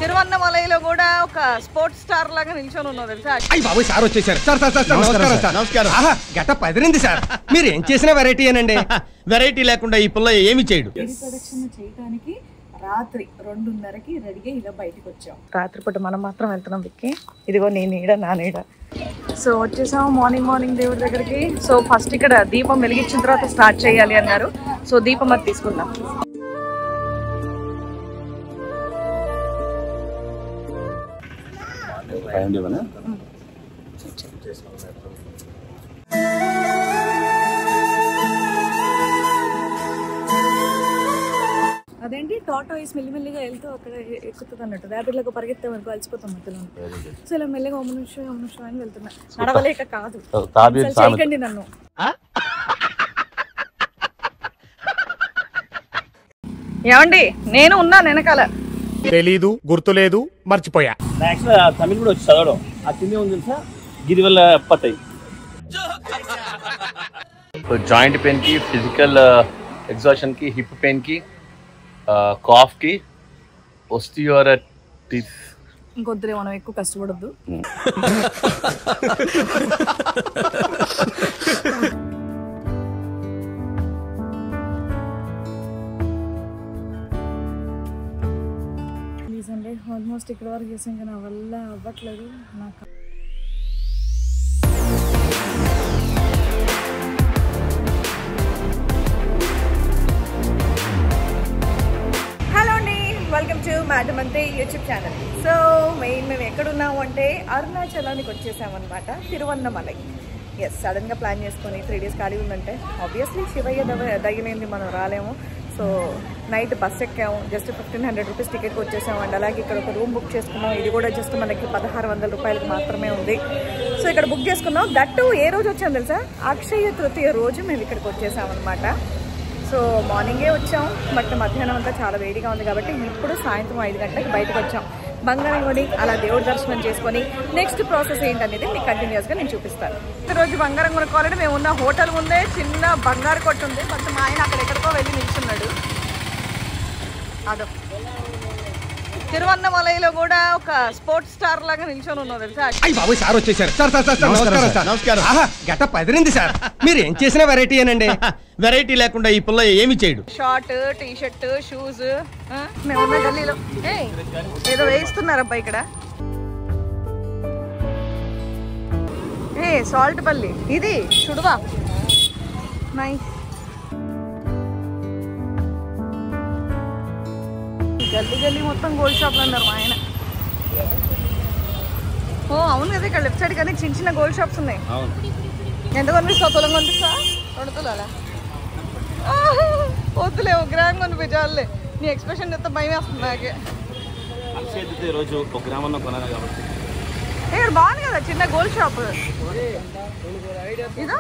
తిరువన్నమలైలో కూడా ఒక sports star లాగా నిల్చొని ఉన్నావు తెలుసా? అయ్యి బాబు సార్ వచ్చేసారు. సార్ సార్ సార్ నమస్కారం సార్. నమస్కారం. గెటప్ అదిరింది సార్. మీరు ఏం చేసినా వెరైటీ ఏనండి. వెరైటీ లేకుండా ఈ పిల్ల ఏమి చేయడు. ప్రదక్షిణ చేయడానికి రాత్రి 2:30కి రెడీగా ఇలా బయటకు వచ్చాం. రాత్రిపూట మనం మాత్రం వెళ్తున్నాం విక్కి. ఇదిగో నీ నీడ నా నీడ. సో వచ్చేసాం మార్నింగ్ దేవుడి దగ్గరికి. సో ఫస్ట్ ఇక్కడ దీపం వెలిగించిన తర్వాత స్టార్ట్ చేయాలి అన్నారు. సో దీపం అది తీసుకుందాం. అదేంటి టాటాయిస్ మెల్లిమెల్లిగా వెళ్తూ అక్కడ ఎక్కుతుంది అన్నట్టు. ర్యాపిడ్లకు పరిగెత్తే వరకు అలసిపోతాం మధ్యలో. సో ఇలా మెల్లిగా ఒక నిమిషం అని వెళ్తున్నా. నడవలేక కాదు, చేయకండి నన్ను. ఏమండి నేను ఉన్నా వెనకాల. తెలీదు, గుర్తులేదు, మర్చిపోయా. తమిళ కూడా వచ్చి చదవడం ఆ కింద ఉంది తెలుసా, గిరి వల్ల పట్టాయి. జాయింట్ పెయిన్ కి, ఫిజికల్ ఎగ్జాషన్ కి, హిప్ పెయిన్ కి, కాఫ్ కి, ఓస్టియోఆర్థరైటిస్. ఇంకొద్దులే, మనం ఎక్కువ కష్టపడద్దు. ఆల్మోస్ట్ ఇక్కడ వరకు చేసాం కానీ నా వల్ల అవ్వట్లేదు నాకు. హలో అండి, welcome to Madamanthe YouTube channel. So మేము ఎక్కడున్నాము అంటే అరుణాచలానికి వచ్చేసామన్నమాట, తిరువన్నమలై. ఎస్, సడన్గా ప్లాన్ చేసుకొని 3 days ఖాళీ ఉందంటే ఆబ్వియస్లీ శివయ్య దయ్యలేంది మనం రాలేము. సో నైట్ బస్ ఎక్కాము, జస్ట్ 1500 రూపీస్ టికెట్కి వచ్చేసాము. అండ్ అలాగే ఇక్కడ ఒక రూమ్ బుక్ చేసుకున్నాం. ఇది కూడా జస్ట్ మనకి 1600 రూపాయలకి మాత్రమే ఉంది. సో ఇక్కడ బుక్ చేసుకున్నాం. దట్టు ఏ రోజు వచ్చాము తెలుసా? అక్షయ తృతీయ రోజు మేము ఇక్కడికి వచ్చేసామన్నమాట. సో మార్నింగే వచ్చాం, బట్ మధ్యాహ్నం అంతా చాలా వేడిగా ఉంది కాబట్టి ఇప్పుడు సాయంత్రం 5 గంటలకు బయటకు వచ్చాం. బంగారం కొని అలా దేవుడి దర్శనం చేసుకొని నెక్స్ట్ ప్రాసెస్ ఏంటనేది మీకు కంటిన్యూస్గా నేను చూపిస్తాను. ఈరోజు బంగారం కొనుక్కోవాలంటే మేము ఉన్న హోటల్ ముందే చిన్న బంగారు కొట్టు ఉంది. బట్ మా ఆయన అక్కడ ఎక్కడికో వెళ్ళి నిల్చున్నాడు. అదో తిరువన్నమలైలో కూడా ఒక స్పోర్ట్స్ స్టార్ లాగా నిల్చొని ఉన్నావు తెలుసా? అయ్యి బాబు సార్ వచ్చేసారు. సార్ సార్ సార్ నమస్కారం సార్. నమస్కారం. గెటప్ అదిరింది సార్. మీరు ఏం చేసినా వెరైటీ ఏనండి. వెరైటీ లేకుండా ఈ పిల్ల ఏమి చేయడు. Short, T shirt, shoes. మేమున్న గల్లీలో ఏదో వేయిస్తున్నారబ్బా ఇక్కడ. సాల్ట్ పల్లి ఇది చూడువా. నైస్. గల్లీ మొత్తం గోల్డ్ షాప్లు అన్నారు మా ఆయన. ఓ అవును కదా, ఇక్కడ లెఫ్ట్ సైడ్ కానీ చిన్న గోల్డ్ షాప్స్ ఉన్నాయి. ఎంత కొనిపిస్తావు? తులం కొనిపిస్తా? 2 తులాలా? వద్దులే, 1 గ్రామ్ కొనిపి చాలులే. నీ ఎక్స్ప్రెషన్ చెప్తే భయం వేస్తుంది నాకే. ఇక్కడ బాగుంది కదా చిన్న గోల్డ్ షాప్. ఇదో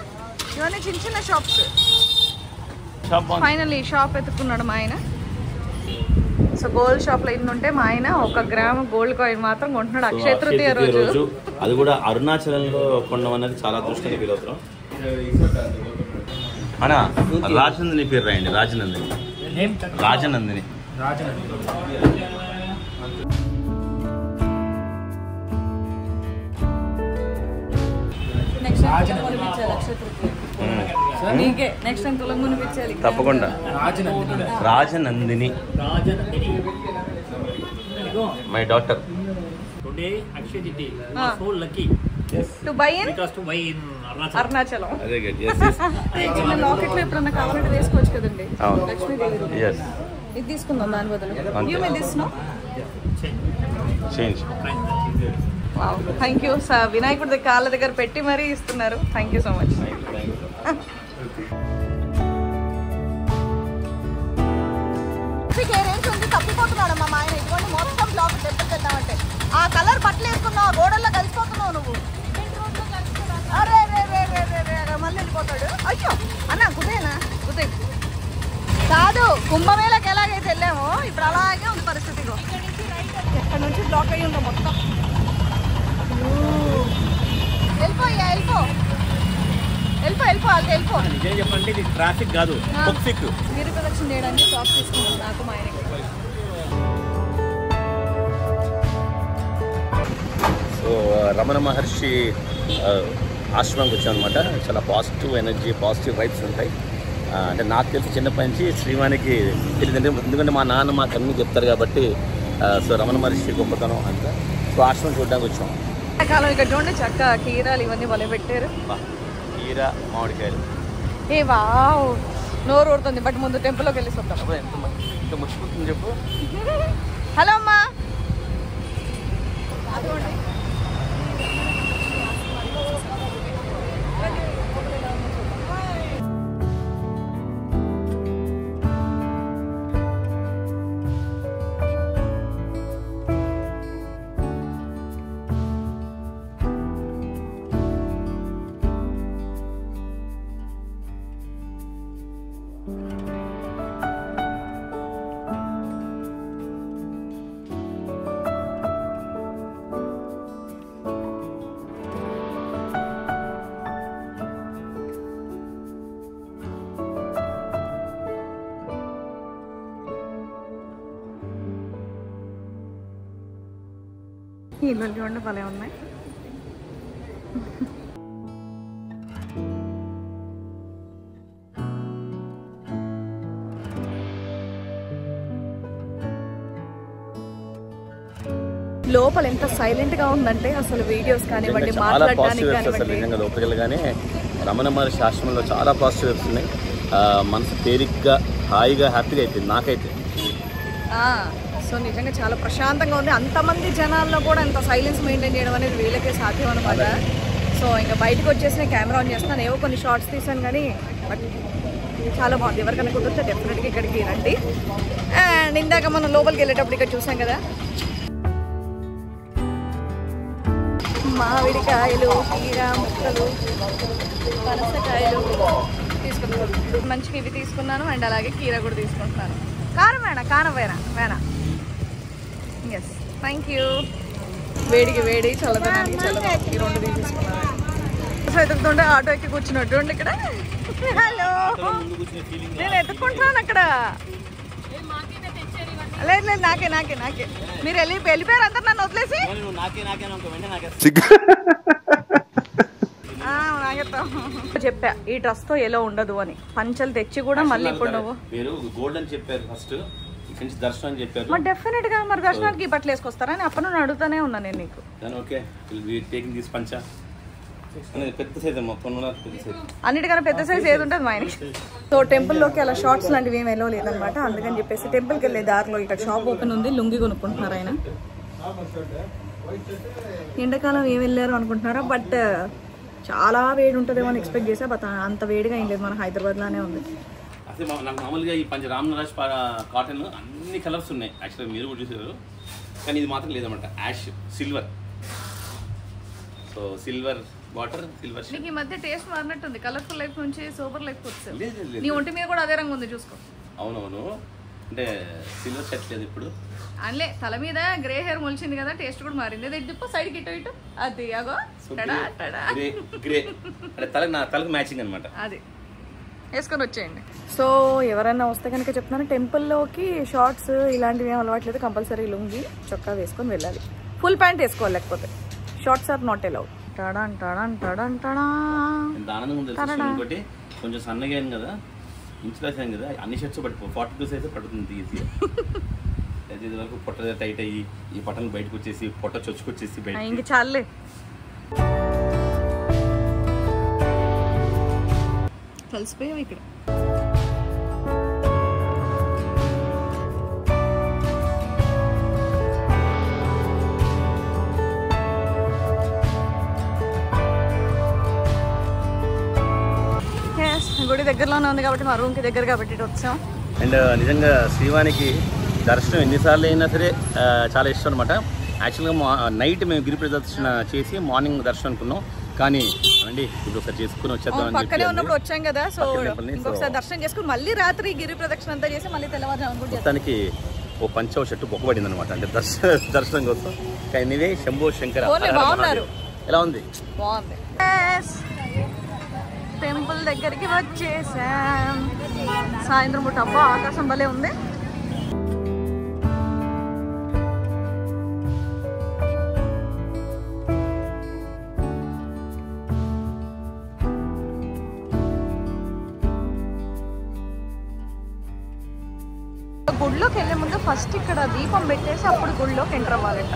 ఇవన్నీ చిన్న షాప్స్. ఫైనల్లీ షాప్ ఎత్తుకున్నాడు మా ఆయన. సో గోల్డ్ షాప్ లో ఇన్ని ఉంటే మా ఆయన 1 గ్రామ్ గోల్డ్ కాయిన్ మాత్రం కొంటున్నాడు అక్షయ తృతీయ రోజు. అది కూడా అరుణాచలంలో కొనడం అనేది చాలా అదృష్టంగా ఫీల్ అవుతాం. అన్నా రాజనందిని పేరు రాయండి. రాజనందిని. తప్పకుండా. Rajanandini my daughter. Arunachalam locket లో ఎప్పుడన్నా కావాలంటే వేసుకోవచ్చు కదండి. లక్ష్మీదేవి ఇది తీసుకుందాం దాని బదులు. Thank you sir. వినాయకుడి కాళ్ళ దగ్గర పెట్టి మరీ ఇస్తున్నారు. Thank you so much. తప్పిపోతున్నాడమ్మా మా ఆయన. ఇదిగోండి మొత్తం బ్లాక్ తెప్పిద్దామంటే ఆ కలర్ బట్టలు వేసుకున్నావు, గోడల్లో కలిసిపోతున్నావు నువ్వు. అరే రే రే రే రే రే మళ్ళీ వెళ్ళిపోతాడు. అయ్యో అన్న కుదేనా కుదే కాదు. కుంభమేళకి ఎలాగైతే వెళ్ళామో ఇప్పుడు అలాగే ఉంది పరిస్థితి. ఎక్కడి నుంచి బ్లాక్ అయ్యి ఉందో మొత్తం. వెళ్ళిపోయా వెళ్ళిపో చెప్పండి, ఇది ట్రాఫిక్ కాదు, గిరి ప్రదక్షిణ చేయడానికి షాప్ తీసుకున్నాం నాకు మా ఆయనకి. రమణ మహర్షి ఆశ్రమంకి వచ్చాం అనమాట. చాలా పాజిటివ్ ఎనర్జీ, పాజిటివ్ వైబ్స్ ఉంటాయి. అంటే నాకు తెలిసి చిన్నప్పటి నుంచి శ్రీవానికి తెలియదంటే, ఎందుకంటే మా నాన్న మాకు అన్నీ చెప్తారు కాబట్టి. సో రమణ మహర్షి గొప్పతనం అంతా. సో ఆశ్రమం చూడడానికి వచ్చాం. కాలం ఇక్కడ చూడండి, చక్క కీరాలు ఇవన్నీ మొదలు పెట్టారు. కీర, మామిడికాయలు. ఏ వావ్, నోరు ఊరుతుంది. బట్ ముందు టెంపుల్లోకి వెళ్ళి వద్దాం. ఎంత ముచ్చిపోతుంది చెప్పు. హలో అమ్మా. ఈ ఇల్లు చూడండి, భలే ఉన్నాయి. లోపల ఎంత సైలెంట్ గా ఉందంటే అసలు వీడియోస్ కానివ్వండి, మాట్లాడడానికి కానివ్వండి. నిజంగా లోపలికి వెళ్ళగానే రమణ మహర్షి ఆశ్రమంలో చాలా పాజిటివ్ వస్తున్నాయి. మనసు తేలిగ్గా, హాయిగా, హ్యాపీగా అయిపోయింది నాకైతే. సో నిజంగా చాలా ప్రశాంతంగా ఉంది. అంతమంది జనాల్లో కూడా ఎంత సైలెన్స్ మెయింటైన్ చేయడం అనేది వీళ్ళకే సాధ్యం అనమాట. సో ఇంకా బయటకు వచ్చేసిన కెమెరా ఆన్ చేస్తాను. ఏవో కొన్ని షార్ట్స్ తీసాను కానీ బట్ చాలా బాగుంది. ఎవరికైనా కుదిరితే డెఫినెట్గా ఇక్కడికి రండి. అండ్ ఇందాక మనం లోపలికి వెళ్ళేటప్పుడు ఇక్కడ చూసాం కదా, మామిడికాయలు, కీర ముక్కలు, పనసకాయలు తీసుకున్నాను. మంచిగా ఇవి తీసుకున్నాను. అండ్ అలాగే కీర కూడా తీసుకుంటున్నాను. కారం వేణ. Yes, thank you. వేడికి వేడి, చల్లదనానికి చల్లదనం. ఈ రెండు తీసుకున్నాను. సో ఎదుగుతుంటే ఆటో ఎక్కి కూర్చున్నట్టు ఉండి ఇక్కడ. హలో, నేను ఎత్తుకుంటున్నాను అక్కడ. లేదు లేదు, నాకే. మీరు వెళ్ళిపోయారు అందరు నన్ను వదిలేసి. చెప్పా ఈ డ్రెస్ తో ఎలా ఉండదు అని. పంచలు తెచ్చి కూడా మళ్ళీ ఇప్పుడు నువ్వు గోల్డ్ అని చెప్పారు ఫస్ట్, దర్శనం చెప్పారు. మరి డెఫినెట్ గా మరి దర్శనానికి ఈ బట్టలు వేసుకొస్తారా అని అప్పుడు నువ్వు అడుగుతానే ఉన్నా నేను నీకు. అన్నిటికన్నా పెద్ద సైజ్ ఏది ఉంటుంది మా ఆయన. సో టెంపుల్ లోకి అలా షార్ట్స్ లాంటివి ఏమి వెళ్ళవు లేదనమాట. అందుకని చెప్పేసి టెంపుల్కి వెళ్ళే దారిలో ఇక్కడ షాప్ ఓపెన్ ఉంది. లుంగి కొనుక్కుంటున్నారు ఆయన. ఎండాకాలం ఏం వెళ్ళారు అనుకుంటున్నారా, బట్ చాలా వేడి ఉంటుందేమో అని ఎక్స్పెక్ట్ చేసా. బట్ అంత వేడిగా ఏం లేదు, మన హైదరాబాద్ లానే ఉంది. అదే నాకు మామూలుగా ఈ రామనరాజ్ కాటన్ అన్ని కలర్స్ ఉన్నాయి. యాక్చువల్గా మీరు కూడా చూసారు, కానీ ఇది మాత్రం లేదన్నమాట. Ash, silver. So silver water, silver. నీకు ఈ మధ్య టేస్ట్ మారినట్టుంది. కలర్ఫుల్ లైఫ్ నుంచి సూపర్ లైఫ్ వచ్చావు. నీ ఒంటి మీద కూడా అదే రంగు ఉంది, చూసుకో. అవునవును, అంటే సిల్వర్ షర్ట్ లేదు ఇప్పుడు. అన్లే తల మీద గ్రే హెయిర్ మొలిచింది కదా, టేస్ట్ కూడా మారింది. అది ఇటు సైడ్కి ఇటు అది అగో గ్రే నా తలకు మ్యాచింగ్ అనమాట. అది వేసుకొని వచ్చేయండి. సో ఎవరైనా వస్తే కనుక చెప్తున్నాను, టెంపుల్లోకి షార్ట్స్ ఇలాంటివి ఏం అలవాట్లేదు. కంపల్సరీ లుంగి చొక్కా వేసుకొని వెళ్ళాలి. ఫుల్ ప్యాంట్ వేసుకోవాలి, లేకపోతే షార్ట్స్ ఆర్ నాట్ అలౌడ్. కొంచెం సన్నగా అయింది కదా, ఇన్స్పిరేషన్ అయింది కదా, అన్ని షర్ట్స్ పట్టుకో. 42 సైజ్ పడుతుంది ఈజీగా. ఇది వరకు పొట్ట టైట్ అయ్యి ఈ బట్టలు బయటకు వచ్చేసి పొట్ట చొచ్చుకొచ్చేసి బయట ఇంక చాలే. కలిసిపోయాం ఇక్కడ. గుడి దగ్గరలోనే ఉంది కాబట్టి మా రూమ్కి దగ్గర కాబట్టి వచ్చాం. అండ్ నిజంగా శ్రీవానికి దర్శనం ఎన్నిసార్లు అయినా సరే చాలా ఇష్టం అనమాట. యాక్చువల్గా నైట్ మేము గిరి ప్రదక్షిణ చేసి మార్నింగ్ దర్శనం అనుకున్నాం, కానీ అండి ఇప్పుడు ఒకసారి చేసుకుని వచ్చేద్దాం. పక్కనే ఉన్నప్పుడు వచ్చాం కదా, సో ఇంకొకసారి దర్శనం చేసుకుని మళ్ళీ రాత్రి గిరి ప్రదక్షిణ అంతా చేసి మళ్ళీ తెల్లవారుజామున మొత్తానికి ఓ పంచవ షర్టు బొక్కబడింది అనమాట, అంటే దర్శనం కోసం. కానీ శంభో శంకర బాగున్నారు. ఎలా ఉంది? బాగుంది. టెంపుల్ దగ్గరికి వచ్చేసాం. సాయంత్రం పూట అబ్బా ఆకాశం భలే ఉంది. ఫస్ట్ ఇక్కడ దీపం పెట్టేసి అప్పుడు గుళ్ళోకి ఎంటర్ అవ్వాలంట.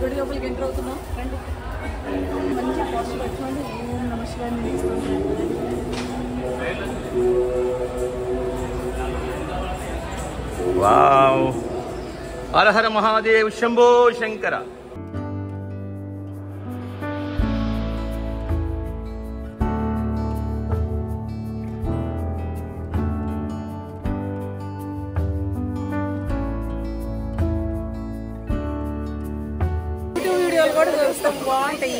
గుడి లోపలికి ఎంటర్ అవుతున్నాం. రండి, మంచి పాజిటివ్ వచ్చి ఓం నమః శివాయ వావ్, హర హర మహాదేవ్ శంభో శంకర. కూడా చూస్తాం, బాగుంటాయి.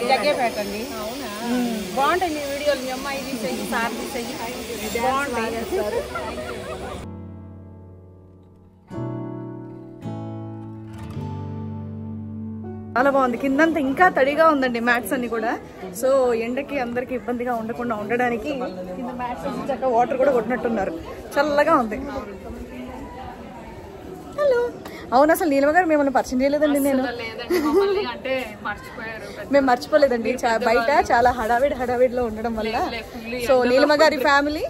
జగ్గేపేట అండి. బాగుంటాయి మీ వీడియోలు. మీ అమ్మాయి తీసేయి, సార్ తీసేయి, బాగుంటాయి. చాలా బాగుంది. కిందంతా ఇంకా తడిగా ఉందండి మ్యాట్స్ అన్ని కూడా. సో ఎండకి అందరికి ఇబ్బందిగా ఉండకుండా ఉండడానికి కింద మ్యాట్స్ చక్కగా వాటర్ కూడా కొట్టినట్టున్నారు. చల్లగా ఉంది. హలో, అవును అసలు నీలమ గారు మిమ్మల్ని పరిచయం చేయలేదండి. మేము మర్చిపోలేదండి. బయట చాలా హడావిడిలో ఉండడం వల్ల సో నీలమ గారి ఫ్యామిలీ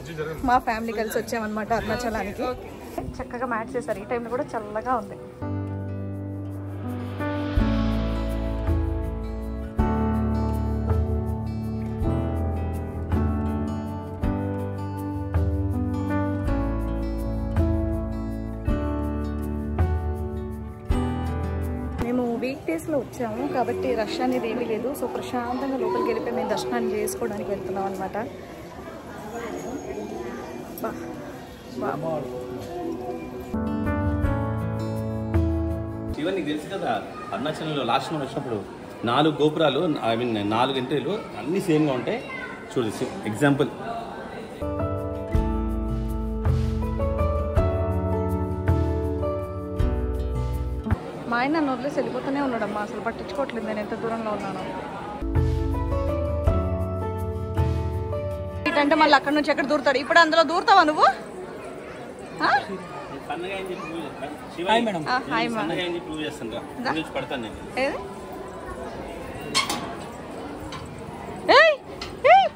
మా ఫ్యామిలీ కలిసి వచ్చామన్నమాట అరుణాచలానికి. చక్కగా మ్యాచ్ చేశారు. ఈ టైంలో కూడా చల్లగా ఉంది. వీక్ డేస్లో వచ్చాము కాబట్టి రష్ అనేది ఏమీ లేదు. సో ప్రశాంతంగా లోపలికి వెళ్ళిపోయి మేము దర్శనాన్ని చేసుకోవడానికి వెళ్తున్నాం అనమాట. శివన్ నీకు తెలుసు కదా, అరుణాచలంలో లాస్ట్ మనం వచ్చినప్పుడు 4 గోపురాలు, ఐ మీన్ 4 ఎంట్రీలు అన్నీ సేమ్గా ఉంటాయి. చూడు ఎగ్జాంపుల్, మా ఆయన నన్ను వదిలేసి వెళ్ళిపోతూనే ఉన్నాడమ్మా. అసలు పట్టించుకోవట్లేదు నేను ఎంత దూరంలో ఉన్నాను. ఏంటంటే మళ్ళీ అక్కడ నుంచి ఎక్కడ దూరుతాడు. ఇప్పుడు అందులో దూరుతావా నువ్వు?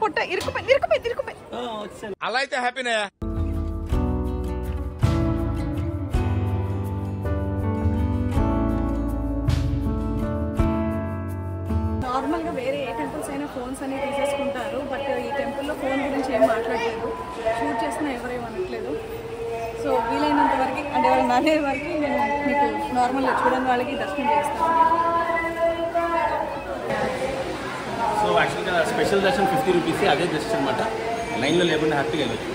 పొట్ట ఇరుకుపోయి అలా అయితే హ్యాపీనే. నార్మల్గా వేరే ఏ టెంపుల్స్ అయినా ఫోన్స్ అనేవి తీసేసుకుంటారు. బట్ ఈ టెంపుల్లో ఫోన్ గురించి ఏం మాట్లాడలేదు. షూట్ చేసినా ఎవరేమనట్లేదు. సో వీలైనంత వరకు అంటే ఎవరైనా అనే వరకు నేను మీకు నార్మల్గా చూడని వాళ్ళకి దర్శనం చేస్తాను. సో యాక్చువల్గా స్పెషల్ దర్శనం 50 రూపీస్. అదే జస్ట్ అనమాట, లైన్లో లేకుండా హ్యాపీగా వెళ్ళచ్చు.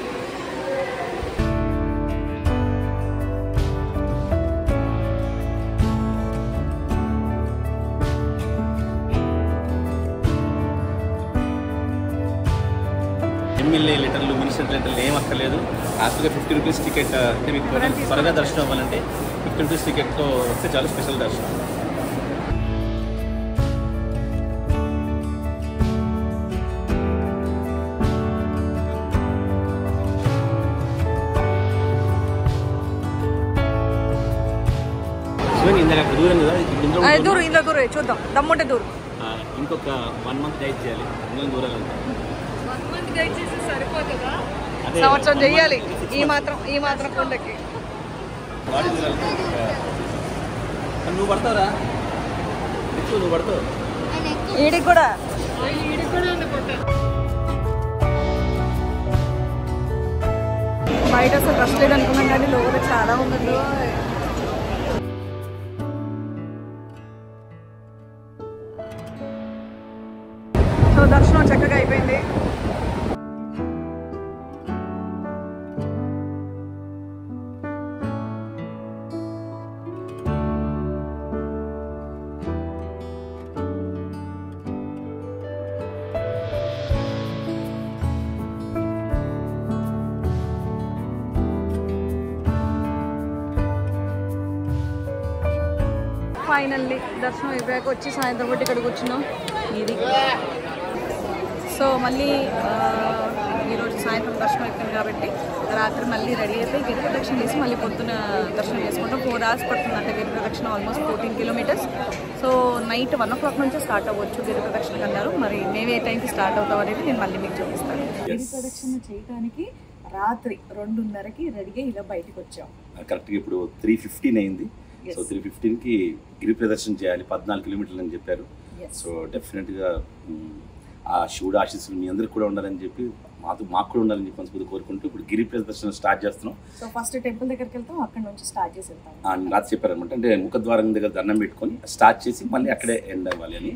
ఎమ్మెల్యే లెటర్లు, మినిస్టర్ లెటర్లు ఏం అక్కర్లేదు. హ్యాపీగా 50 రూపీస్ టికెట్. అంటే మీకు త్వరగా దర్శనం అవ్వాలంటే 50 రూపీస్ టికెట్తో వస్తే చాలా స్పెషల్ దర్శనం. ఇందాక దూరం కదా, దూరం చూద్దాం. దమ్ముంటే దూరం. ఇంకొక 1 మంత్ గైడ్ చేయాలి. ఇందులో దూరాలు ఉంటాయి. సంవత్సరం చెయ్యాలి ఈ మాత్రం కొండకి. నువ్వు పడతావురా? నువ్వు పడతావు. ఈడికి కూడా బయట అసలు రష్ లేదు అనుకున్నాం కానీ లోపల చాలా ఉందండి. సో దర్శనం చక్కగా అయిపోయింది. ఫైనల్లీ దర్శనం అయిపోయాక వచ్చి సాయంత్రం పూట ఇక్కడ కూర్చున్నాం. ఇది సో మళ్ళీ ఈరోజు సాయంత్రం దర్శనం అయిపోయింది కాబట్టి రాత్రి మళ్ళీ రెడీ అయిపోయి గిరి ప్రదక్షిణ చేసి మళ్ళీ పొద్దున దర్శనం చేసుకుంటాం. 4 hours పడుతుందంట గిరి ప్రదక్షిణ, almost 14 kilometers. So night 1 o'clock నుంచే స్టార్ట్ అవ్వచ్చు గిరి ప్రదక్షిణకి అన్నారు. మరి మేము ఏ టైంకి స్టార్ట్ అవుతాం అనేది నేను మళ్ళీ మీకు చూపిస్తాను. గిరి ప్రదక్షిణ చేయడానికి రాత్రి 2:30కి రెడీగా ఇలా బయటకు వచ్చాం. కరెక్ట్గా ఇప్పుడు 3:15 అయింది. సో 3:15కి గిరి ప్రదర్శన చేయాలి, 14 kilometers అని చెప్పారు. సో డెఫినెట్గా ఆ శివుడు ఆశీస్సులు మీ అందరికి కూడా ఉండాలని చెప్పి మాకు కూడా ఉండాలని చెప్పి మనస్ఫూర్తిగా కోరుకుంటూ ఇప్పుడు గిరి ప్రదర్శన స్టార్ట్ చేస్తున్నాం. సో ఫస్ట్ టెంపుల్ దగ్గరికి వెళ్తాం, అక్కడ నుంచి స్టార్ట్ చేసి వెళ్తాం. రాత్రి చెప్పారనమాట, అంటే ముఖద్వారం దగ్గర దండం పెట్టుకొని స్టార్ట్ చేసి మళ్ళీ అక్కడే ఎండ్ అవ్వాలి అని.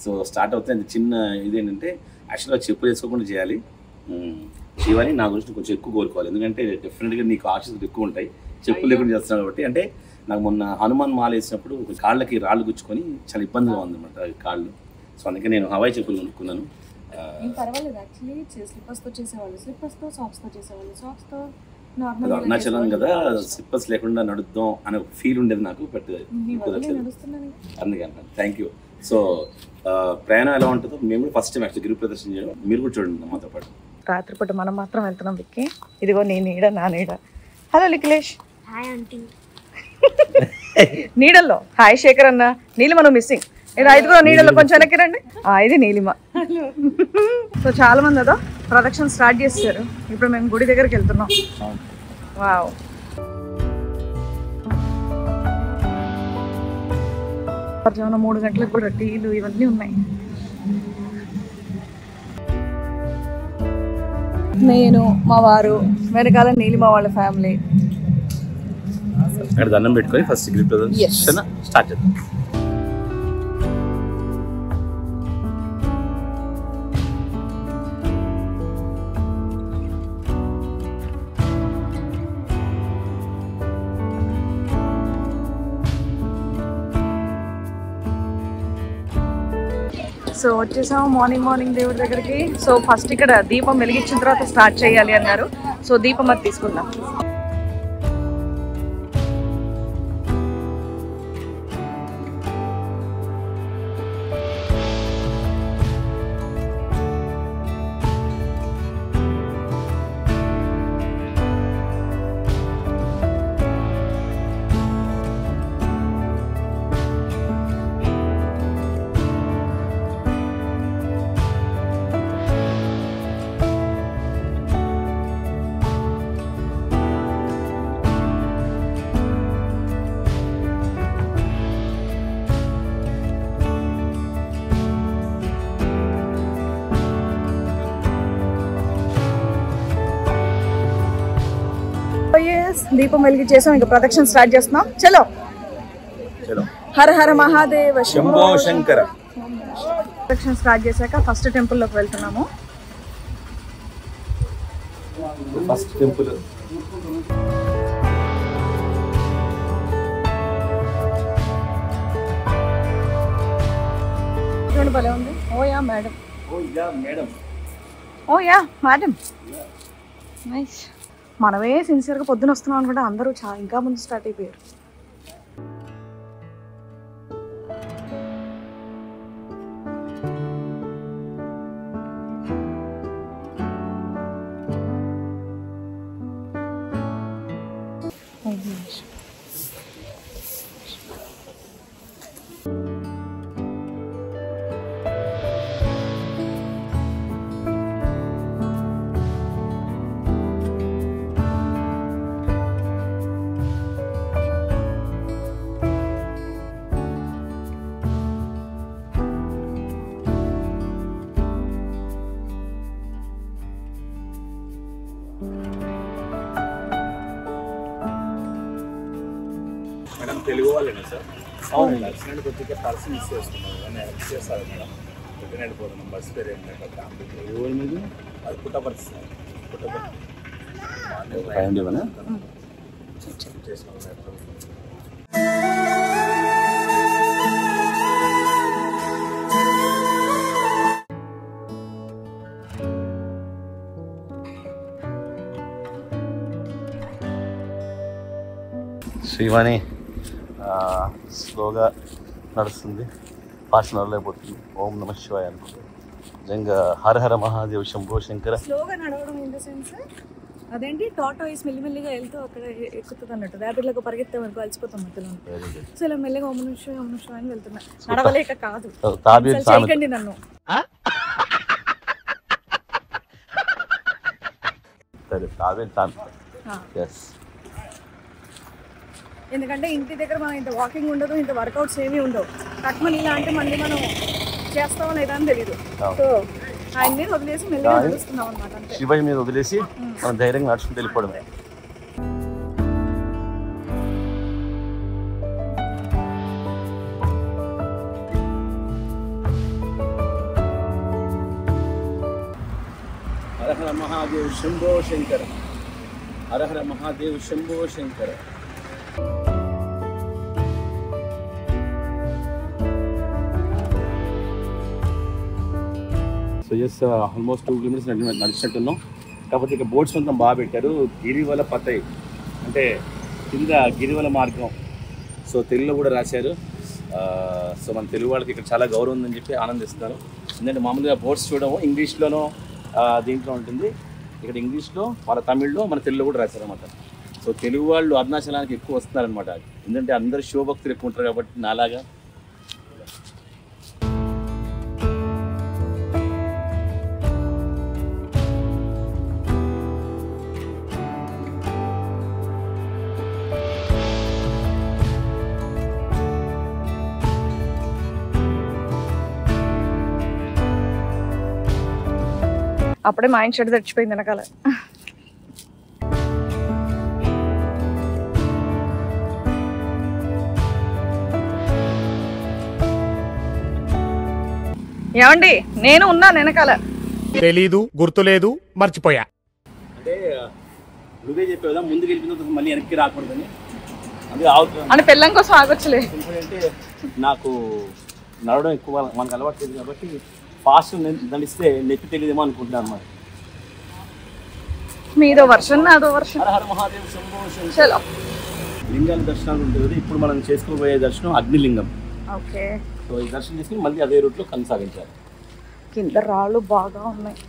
సో స్టార్ట్ అవుతుంది. చిన్న ఇదేంటంటే యాక్చువల్గా చెప్పులు వేసుకోకుండా చేయాలి. చేయాలి నా గురించి కొంచెం ఎక్కువ కోరుకోవాలి, ఎందుకంటే డెఫినెట్గా నీకు ఆశీస్సులు ఎక్కువ ఉంటాయి చెప్పులు లేకుండా చేస్తున్నావు కాబట్టి. అంటే నాకు మొన్న హనుమాన్ మాల వేసినప్పుడు కాళ్ళకి రాళ్ళు గుచ్చుకొని చాలా ఇబ్బందిగా ఉందన్నమాట కాళ్ళు. సో అందుకే నేను హవాయి చెప్పులు కొనుక్కున్నాను. పర్వాలేదు, యాక్చువల్లీ స్లిప్పర్స్తో చేసేవాళ్ళు, స్లిప్పర్స్తో సాక్స్తో చేసేవాళ్ళు, సాక్స్తో అరుణాచలం కదా స్లిప్పర్స్ లేకుండా నడుద్దాం అనే ఫీల్ ఉండేది నాకు. బట్ అందుకే థ్యాంక్ యూ. సో ప్రయాణం ఎలా ఉంటుందో మేము కూడా ఫస్ట్ టైం యాక్చువల్ గిరి ప్రదర్శన చేయడం, మీరు కూడా చూడండి మాతో పాటు. రాత్రిపూట మనం మాత్రం వెళ్తున్నాం విక్కి. ఇదిగో నీ నీడ నా నీడ. హలో నిఖిలేష్. Hi aunty. నీడల్లో హాయ్ శేఖర్ అన్న. నీలిమ మిస్సింగ్. ఇది 5 నీడల్లో కొంచెం వెనక్కి రండి. ఇది నీలిమ. సో చాలా మంది అదో ప్రదక్షిణ స్టార్ట్ చేస్తారు. ఇప్పుడు మేము గుడి దగ్గరికి వెళ్తున్నాం. వావ్. మధ్యాహ్నం 3 గంటలకు కూడా టీలు ఇవన్నీ ఉన్నాయి. నేను, మా వారు, వెనకాల నీలిమ వాళ్ళ ఫ్యామిలీ. అక్కడ దండం పెట్టుకొని ఫస్ట్ గిరి ప్రదర్శన స్టార్ట్ చేద్దాం. సో వచ్చేసాము మార్నింగ్ దేవుడి దగ్గరికి. సో ఫస్ట్ ఇక్కడ దీపం వెలిగించిన తర్వాత స్టార్ట్ చేయాలి అన్నారు. సో దీపం అది తీసుకుందాం. దీపం వెలిగించేసాం, ఇంకా ప్రదక్షిణ స్టార్ట్ చేస్తున్నాం. చలో హర హర మహాదేవ శంభో శంకర. ప్రదక్షిణ స్టార్ట్ చేశాక ఫస్ట్ టెంపుల్ లోకి వెళ్తున్నాము. ఫస్ట్ టెంపుల్ చూడండి భలే ఉంది. ఓయా మేడం. ఓయా మేడం. నైస్. మనమే సిన్సియర్గా పొద్దున వస్తున్నాం అనుకుంటే అందరూ ఇంకా ముందు స్టార్ట్ అయిపోయారు. మేడం తెలుగు వాళ్ళేనా సార్? అవునండి. యాక్సిడెంట్ కొద్దిగా పర్సన్ మిస్ చేసుకున్నాం, హెల్ప్ చేస్తారు మేడం. రిటర్న్ వెళ్ళిపోతున్నాం. బస్ పేరు ఏంటంటే ఫ్యామిలీ ఊరి మీద అది పుట్టపర్తి సార్. పుట్టపర్తి చేసిన శ్రీవాణి స్లోగా నడుస్తుంది, ఫాస్ట్ నడలేకపోతుంది. ఓం నమ శివాయ అనుకుంటుంది. నిజంగా హర హర మహాదేవ్ శంభో శంకర. స్లోగా నడవడం ఇన్ ద సెన్స్ అదేంటి టాటాయిస్ మెల్లిమెల్లిగా వెళ్తూ అక్కడ ఎక్కుతుంది అన్నట్టు. ర్యాపిడ్లకు పరిగెత్తే వరకు అలసిపోతాం మధ్యలో. సో ఇలా మెల్లిగా ఓం నిమిషం అని వెళ్తున్నా, నడవలేక కాదు. చేయకండి నన్ను. ఎందుకంటే ఇంటి దగ్గర మనం ఇంత వాకింగ్ ఉండదు, ఇంత వర్కౌట్స్ ఏమీ ఉండవు. కట్మని ఇలా అంటే మళ్ళీ మనం చేస్తామో లేదా అని తెలియదు. సో ఆయన మీద వదిలేసి మెల్లిగా నడుస్తున్నాం అనమాట. శివయ్య మీద వదిలేసి మనం ధైర్యంగా నడుచుకుని వెళ్ళిపోవడమే. Hara Hara Mahadev Shambho Shankara. Hara Hara Mahadev Shambho Shankara. So yes almost 2 kilometres నడిచినట్టున్నాం. కాకపోతే ఇక బోర్డ్స్ మొత్తం బాగా పెట్టారు. గిరివల పతై అంటే కింద గిరివల మార్గం. సో తెలుగులో కూడా రాశారు. సో మన తెలుగు వాళ్ళకి ఇక్కడ చాలా గౌరవం ఉందని చెప్పి ఆనందిస్తున్నారు. ఎందుకంటే మామూలుగా బోర్డ్స్ చూడము ఇంగ్లీష్లోనో దీంట్లో ఉంటుంది. ఇక్కడ ఇంగ్లీష్లో, వాళ్ళ తమిళ్లో, మన తెలుగులో కూడా రాశారనమాట. సో తెలుగు వాళ్ళు అరుణాచలానికి ఎక్కువ వస్తున్నారనమాట. ఎందుకంటే అందరు శివభక్తులు ఎక్కువ ఉంటారు కాబట్టి నాలాగా. అప్పుడే మా ఆయన షర్ట్ తెచ్చిపోయింది వెనకాల. ఏమండి, నేను ఉన్నాను వెనకాల. తెలీదు, గుర్తులేదు, మర్చిపోయా. అంటే నువ్వే చెప్పావు కదా ముందుకు వెళ్ళిపోయిన మళ్ళీ వెనక్కి రాకూడదని. అని పెళ్ళం కోసం ఆగొచ్చులే. అంటే నాకు నడవడం ఎక్కువ మనకు అలవాటు లేదు కాబట్టి ఫాస్ట్ నడిస్తే నెత్తి తెలియదేమో అనుకుంటున్నాను అన్నమాట. మీదో వర్షన్ నాదో వర్షన్. హర హర మహాదేవ్ శంభో శంకర. లింగాల దర్శనాలు ఉంటుంది. ఇప్పుడు మనం చేసుకోబోయే దర్శనం అగ్నిలింగం. ఓకే. సో ఈ దర్శనం చేసుకుని మళ్ళీ అదే రూట్లో కొనసాగించాలి. కింద రాళ్ళు బాగా ఉన్నాయి.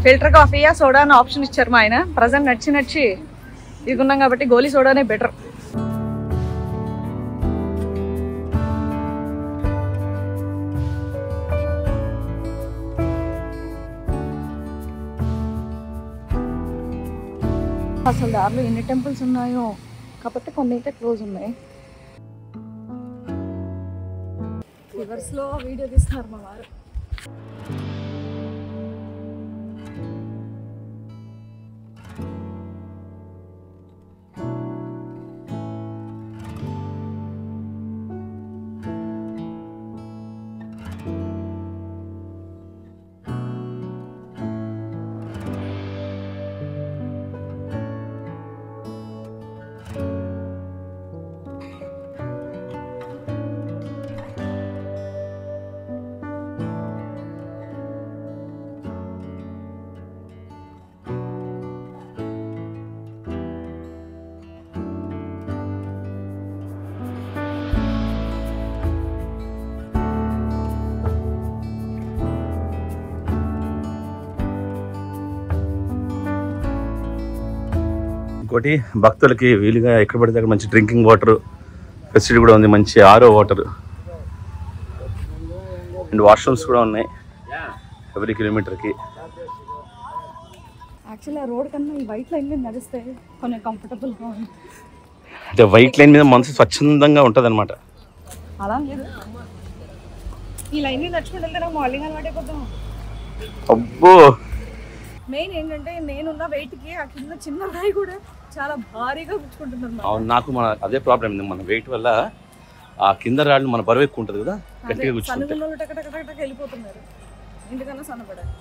ఫిల్టర్ కాఫీయా సోడా అని ఆప్షన్ ఇచ్చారు మా ఆయన. ప్రజెంట్ నడిచి ఇదిగున్నాం కాబట్టి గోలీ సోడానే బెటర్. అసలు దారిలో ఎన్ని టెంపుల్స్ ఉన్నాయో, కాకపోతే కొన్ని అయితే క్లోజ్ ఉన్నాయి. రివర్స్లో వీడియో తీస్తున్నారు మా వారు. ఇంకోటి భక్తులకి వీలుగా ఎక్కడ పడితే అక్కడ మంచి డ్రింకింగ్ వాటర్ ఫెసిలిటీ కూడా ఉంది. మంచి ఆరో వాటర్ అండ్ వాష్రూమ్స్ కూడా ఉన్నాయి ఎవ్రీ కిలోమీటర్కి. యాక్చువల్లీ ఆ రోడ్ కన్నా ఈ వైట్ లైన్ మీద నడిస్తే కొంచెం కంఫర్టబుల్గా ఉంది. అంటే వైట్ లైన్ మీద మనసు స్వచ్ఛందంగా ఉంటుంది అనమాట. అలా లేదు, ఈ లైన్ మీద నడుచుకుంటూ వెళ్తే నాకు మార్నింగ్ అలవాటు అయిపోతాం. అబ్బో మెయిన్ ఏంటంటే నేనున్న వెయిట్కి ఆ కింద చిన్న రాయి కూడా చాలా భారీగా గుచ్చుకుంటుంది. అవును, నాకు అదే ప్రాబ్లం ఉంది. మన వెయిట్ వల్ల ఆ కింద రాళ్ళు మన బరువు ఎక్కువ ఉంటుంది కదా, గట్టిగా గుచ్చుకుంటాయి. వెళ్ళిపోతున్నారు ఎందుకన్నా సన్నపడాలి.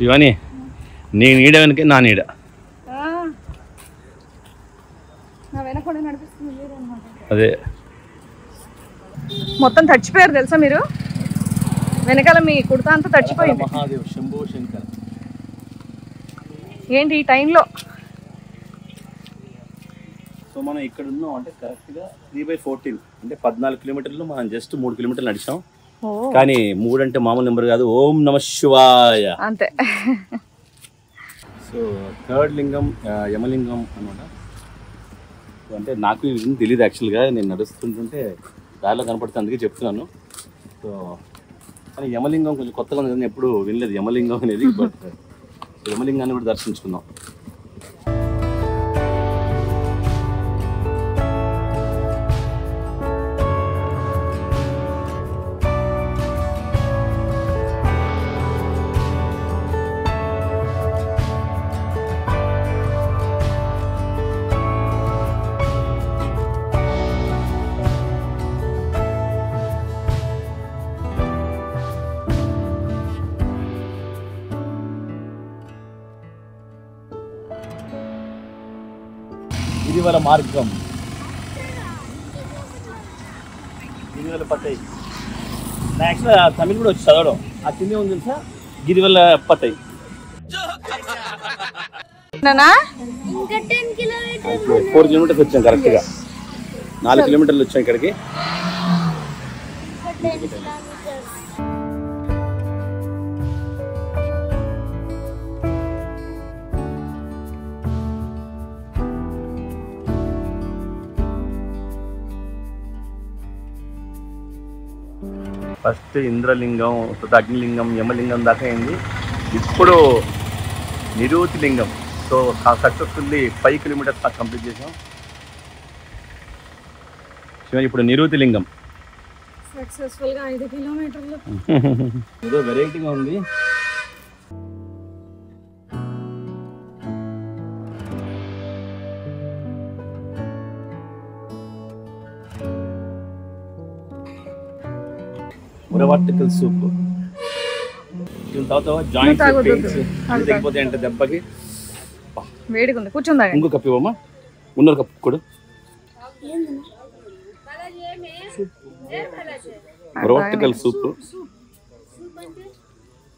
శివాని, నీ నీడ వెనకే నా నీడ. అదే మొత్తం తడిచిపోయారు తెలుసా మీరు? వెనకాల మీ కుర్తా అంతా తడిచిపోయింది. మహాదేవ్ శంభో శంకర్. ఏంటి ఈ టైంలో? సో మనం ఇక్కడ ఉన్నాం అంటే కరెక్ట్గా 3/14 అంటే 14 కిలోమీటర్లు. మనం జస్ట్ 3 కిలోమీటర్లు నడిచాం. కానీ 3 అంటే మామూలు నెంబర్ కాదు. ఓం నమ శివాయ అంతే. సో థర్డ్ లింగం యమలింగం అనమాట. అంటే నాకు ఇది తెలియదు యాక్చువల్గా. నేను నడుస్తుంటుంటే దారిలో కనపడుతుంది, అందుకే చెప్తున్నాను. సో కానీ యమలింగం కొంచెం కొత్తగా ఉంది, ఎప్పుడు వినలేదు యమలింగం అనేది. బట్ యమలింగాన్ని కూడా దర్శించుకున్నాం. గిరివల మార్గం, గిరివల పట్టై. నా యాక్చువల్గా తమిళ్ కూడా వచ్చి చదవడం. ఆ కింద ఉంది తెలుసా, గిరివల పట్టై. 4 కిలోమీటర్స్ వచ్చాం కరెక్ట్గా. 4 కిలోమీటర్లు వచ్చాం ఇక్కడికి. ఫస్ట్ ఇంద్రలింగం, అగ్నిలింగం, యమలింగం దాకా అయింది. ఇప్పుడు నిరుతి లింగం. సో సక్సెస్ఫుల్లీ 5 కిలోమీటర్స్ కంప్లీట్ చేసాం. ఇప్పుడు నిరుతి లింగం సక్సెస్ఫుల్గా 5 కిలోమీటర్లు. ఏదో వెరైటీగా ఉంది. మురవాటికల్ సూప్. జాయింట్స్ తగ్గిపోతాయి అంటే దెబ్బకి. వేడిగా ఉంది, కూర్చుందా? ఇంకో కప్పు ఇవ్వమ్మా. ఉన్నర కప్పు కూడా. మురవాటికల్ సూప్.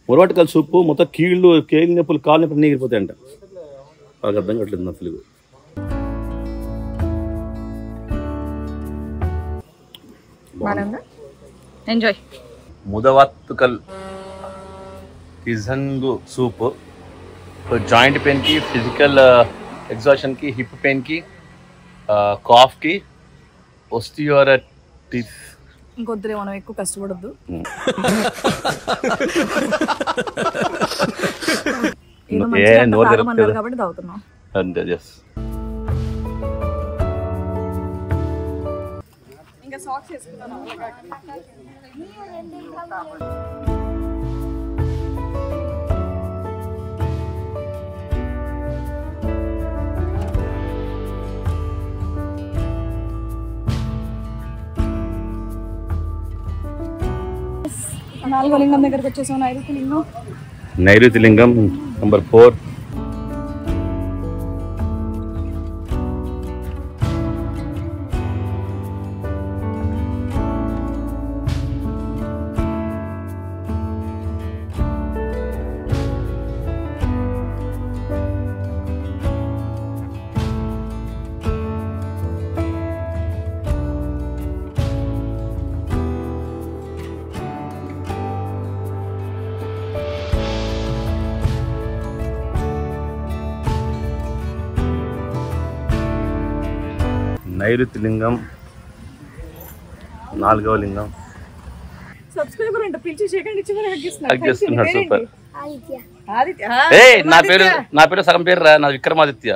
మురవాటికల్ సూప్ మొత్తం కీళ్ళు నొప్పులు, కాళ్ళు నొప్పులు నీగిరిపోతాయంట. వాళ్ళకి అర్థం కావట్లేదు నా తెలుగు. ఎంజాయ్. ముదవాత్తుకల్ కిజంగు సూప్. జాయింట్ పెయిన్కి, ఫిజికల్ ఎగ్జాషన్కి, హిప్ పెయిన్కి, కాఫ్కి, ఓస్టియోఆర్థరైటిస్. ఇంకొద్దులే, మనం ఎక్కువ కష్టపడద్దు. కాబట్టి తాగుతున్నాం అంతే. ఇంకా సాక్స్ వేసుకున్నాను. నాలుగో లింగం దగ్గరకు వచ్చేసాం. నైరుతి లింగం నంబర్ 4. నైరుతి లింగం, 4వ లింగం. సబ్స్క్రైబర్ అంటే పిలిచి సెకండ్ ఇచ్చి తగ్గిస్తున్నాడు. సూపర్. ఆదిత్య. నా పేరు సగం పేరు రా, నా విక్రమాదిత్య.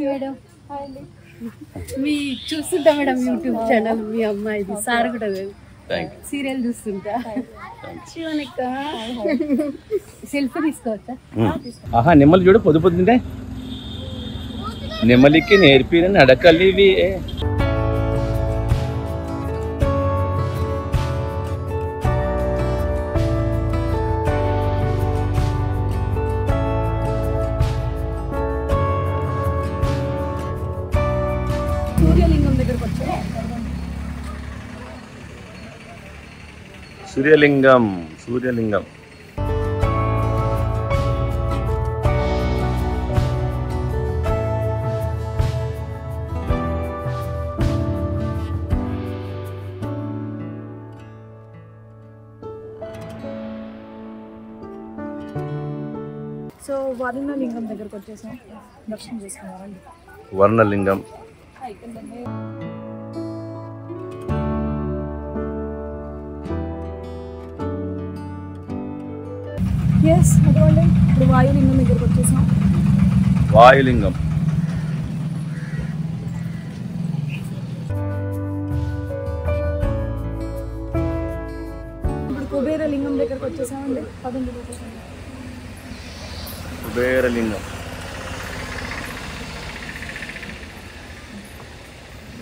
మేడం మీ చూస్తుంటా మేడం యూట్యూబ్ ఛానల్ మీ అమ్మాయిది సార్ కూడా సీరియల్ చూస్తుంటా. సెల్ఫీ తీసుకోవచ్చా? ఆహా నెమ్మలి చూడు పొద్దు పొద్దుంటే నెమ్మలికి నేర్పిన నడకలివి. సూర్యలింగం దగ్గరకు వచ్చా. సూర్యలింగం, సూర్యలింగం. సో వర్ణలింగం దగ్గరకు వచ్చేసాం, దర్శనం చేసుకున్నారండి. వర్ణలింగం. ఎస్ అదోండి ఇప్పుడు వాయులింగం దగ్గరకు వచ్చేసాం. వాయులింగం. ఇప్పుడు కుబేరలింగం దగ్గరకు వచ్చేసామండి. పదండి. కుబేరలింగం.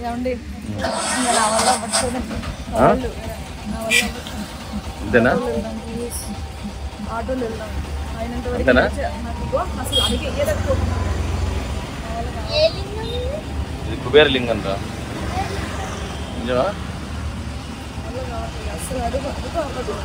ఏమండి నా వల్ల పట్టుకోదండి. అంతేనా? ఆటోలు వెళ్దాం. అంతేనా? అసలు అందుకే ఏదైనా ఇది కుబేరలింగం రా. నిజమా? అసలు అడుగు అవ్వదు.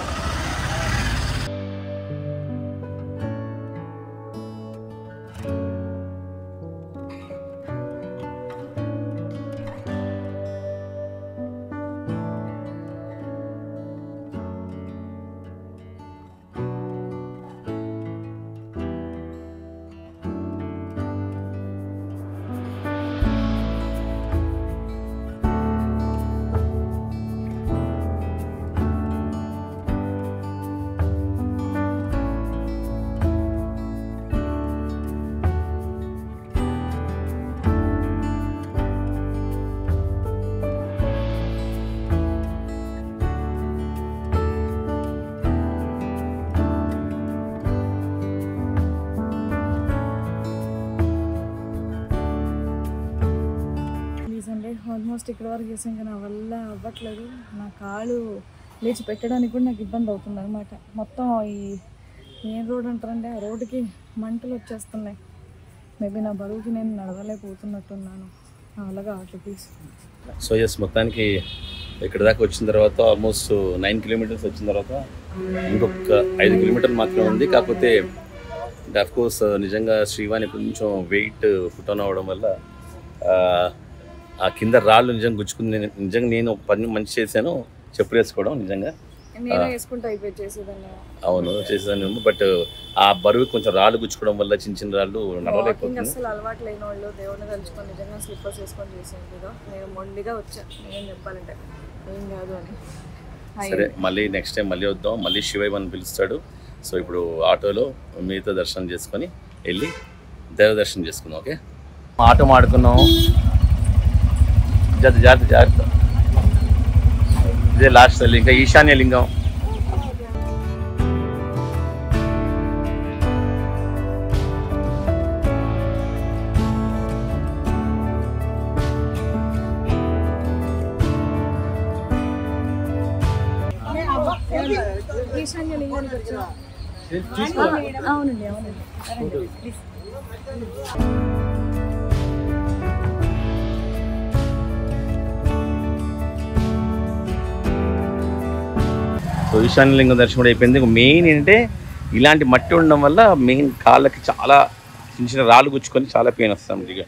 ఆల్మోస్ట్ ఇక్కడ వరకు చేసాం, ఇంకా నా వల్ల అవ్వట్లేదు. నా కాలు లేచి పెట్టడానికి కూడా నాకు ఇబ్బంది అవుతుంది అనమాట. మొత్తం ఈ ఏం రోడ్ అంటారంటే ఆ రోడ్డుకి మంటలు వచ్చేస్తున్నాయి. మేబీ నా బరువుకి నేను నడవలేకపోతున్నట్టున్నాను. అలాగా అట్లా ప్లీజ్. సో ఎస్ మొత్తానికి ఇక్కడ దాకా వచ్చిన తర్వాత ఆల్మోస్ట్ 9 కిలోమీటర్స్ వచ్చిన తర్వాత ఇంకొక 5 కిలోమీటర్లు మాత్రమే ఉంది. కాకపోతే అఫ్కోర్స్ నిజంగా శ్రీవాణి కొంచెం వెయిట్ పుట్ ఆన్ అవ్వడం వల్ల ఆ కింద రాళ్ళు నిజంగా గుచ్చుకుంది. నిజంగా నేను పని మంచి చేశాను చెప్పులు వేసుకోవడం. నిజంగా అవును చేసేదాన్ని. బట్ ఆ బరువు కొంచెం రాళ్ళు గుచ్చుకోవడం వల్ల చిన్న చిన్న రాళ్ళు నడవలేకపోతుంది. అసలు అలవాటు లేని వాళ్ళు దేవుడిని తలుచుకొని నిజంగా స్లిప్పర్స్ వేసుకొని చేసాను కదా. నేను మొండిగా వచ్చా, నేను చెప్పాలంటే ఏం కాదు అని. సరే మళ్ళీ నెక్స్ట్ టైం మళ్ళీ వద్దాం. మళ్ళీ శివయ్య అని పిలుస్తాడు. సో ఇప్పుడు ఆటోలో మీతో దర్శనం చేసుకొని వెళ్ళి దైవ దర్శనం చేసుకుందాం. ఓకే ఆటో మాడుకున్నాం. జాగ్రత్త జాగ్రత్త. ఇదే లాస్ట్ తల్లి, ఇంకా ఈశాన్య లింగం. ఈశాన్య లింగానికి వచ్చా. అవునండి అవునండి. సో ఈశాన్య లింగం దర్శనం కూడా అయిపోయింది. మెయిన్ ఏంటంటే ఇలాంటి మట్టి ఉండడం వల్ల మెయిన్ కాళ్ళకి చాలా చిన్న చిన్న రాళ్ళు గుచ్చుకొని చాలా పెయిన్ వస్తాం. ఇక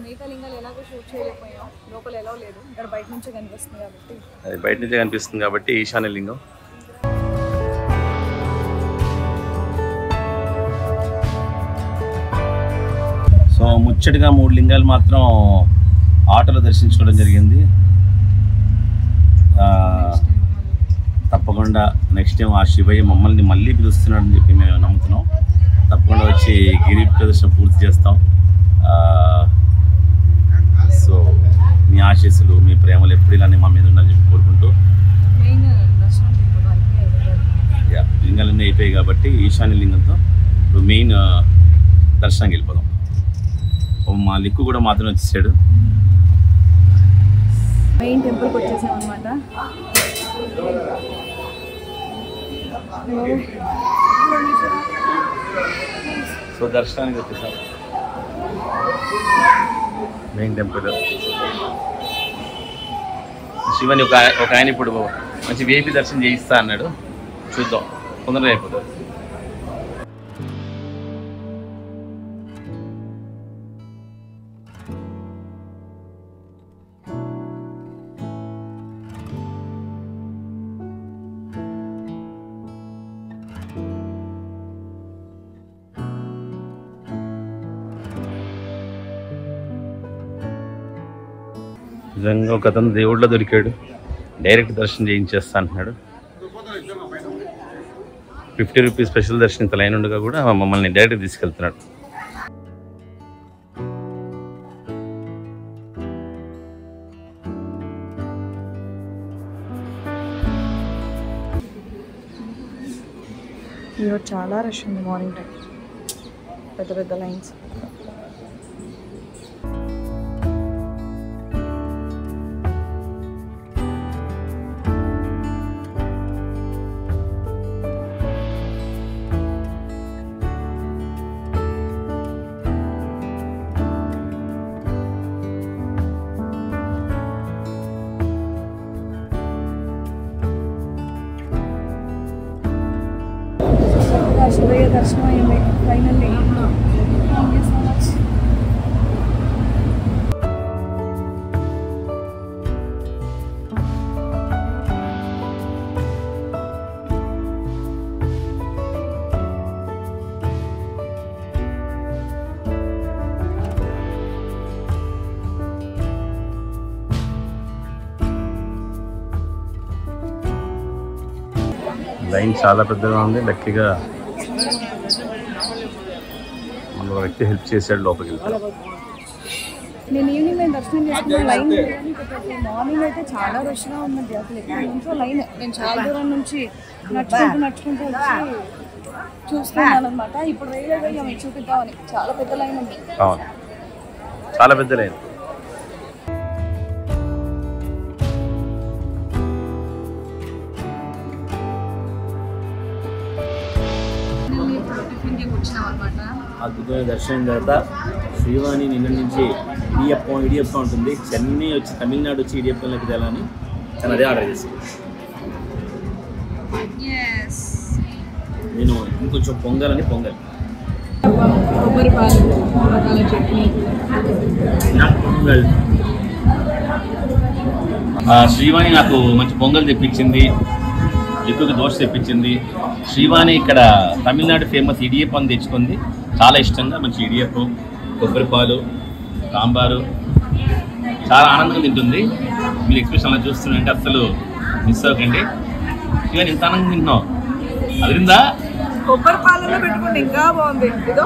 మిగతా లింగాలు ఎలాగో షూట్ చేయలేకపోయాం, లోపల ఎలా లేదు, ఇక్కడ బయట నుంచే కనిపిస్తుంది కాబట్టి అది బయట నుంచే కనిపిస్తుంది కాబట్టి ఈశాన్య లింగం. ముచ్చటగా 3 లింగాలు మాత్రం ఆటోలో దర్శించుకోవడం జరిగింది. తప్పకుండా నెక్స్ట్ టైం ఆ శివయ్య మమ్మల్ని మళ్ళీ పిలుస్తున్నాడని చెప్పి మేము నమ్ముతున్నాం. తప్పకుండా వచ్చి గిరి ప్రదర్శన పూర్తి చేస్తాం. సో మీ ఆశీస్సులు మీ ప్రేమలు ఎప్పుడు ఇలానే మా మీద ఉండాలని చెప్పి కోరుకుంటూ, లింగాలన్నీ అయిపోయాయి కాబట్టి ఈశాన్య లింగంతో ఇప్పుడు మెయిన్ దర్శనానికి వెళ్ళిపోదాం. మా లిక్కు కూడా మాత్రం వచ్చేసాడు. మెయిన్ టెంపుల్కి వచ్చేసాం అనమాట. సో దర్శనానికి వచ్చేసాం మెయిన్ టెంపుల్. శివని ఒక ఆయన ఇప్పుడు మంచి వేపి దర్శనం చేయిస్తా అన్నాడు. చూద్దాం, తొందరగా అయిపోతుంది. నిజంగా ఒక అతను దేవుళ్ళ దొరికాడు, డైరెక్ట్ దర్శనం చేయించేస్తా అంటున్నాడు. 50 రూపీస్ స్పెషల్ దర్శనం ఇంత లైన్ ఉండగా కూడా మమ్మల్ని డైరెక్ట్ తీసుకెళ్తున్నాడు. ఈరోజు చాలా రష్ ఉంది మార్నింగ్ టైం, పెద్ద పెద్ద లైన్స్. శివయ్య దర్శనం అయింది finally. Thank you so much. Line చాలా పెద్దగా ఉంది. లక్కీగా మన వ్యక్తి హెల్ప్ చేశాడు, లోపలికి వెళ్తాడు. నేను ఈవినింగ్ నేను దర్శనం చేసుకున్న లైన్ మార్నింగ్ అయితే చాలా రష్గా ఉందండి. అసలు ఎక్కడి నుంచో లైన్. నేను చాలా దూరం నుంచి నడుచుకుంటూ వచ్చి చూస్తున్నాను అనమాట. ఇప్పుడు రైల్వే మీకు చూపిద్దామని చాలా పెద్ద లైన్ ఉంది. అవును, చాలా పెద్ద లైన్. అద్భుతమైన దర్శనం తర్వాత శ్రీవాణి నిన్న నుంచి ఇడియప్పం ఉంటుంది. చెన్నై వచ్చి తమిళనాడు వచ్చి ఇడియప్పంలోకి తేలని తను అదే ఆర్డర్ చేసింది. నేను ఇంకొంచెం పొంగల్ కొబ్బరి పాలు, రకాల చట్నీ. పొంగల్ శ్రీవాణి నాకు మంచి పొంగల్ తెప్పించింది, ఎక్కువగా దోశ తెప్పించింది. శ్రీవాణి ఇక్కడ తమిళనాడు ఫేమస్ ఇడియప్పం తెచ్చుకుంది. చాలా ఇష్టంగా మంచి ఇడియప్పం, కొబ్బరి పాలు, సాంబారు చాలా ఆనందంగా తింటుంది. మీరు ఎక్స్ప్రెషన్ అలా చూస్తుంటే అసలు మిస్ అవ్వకండి. శ్రీవాణి ఇంత ఆనందంగా తింటున్నావు, అదిరిందా? కొబ్బరి పాలలో పెట్టుకోండి, ఇంకా బాగుంది. ఇదో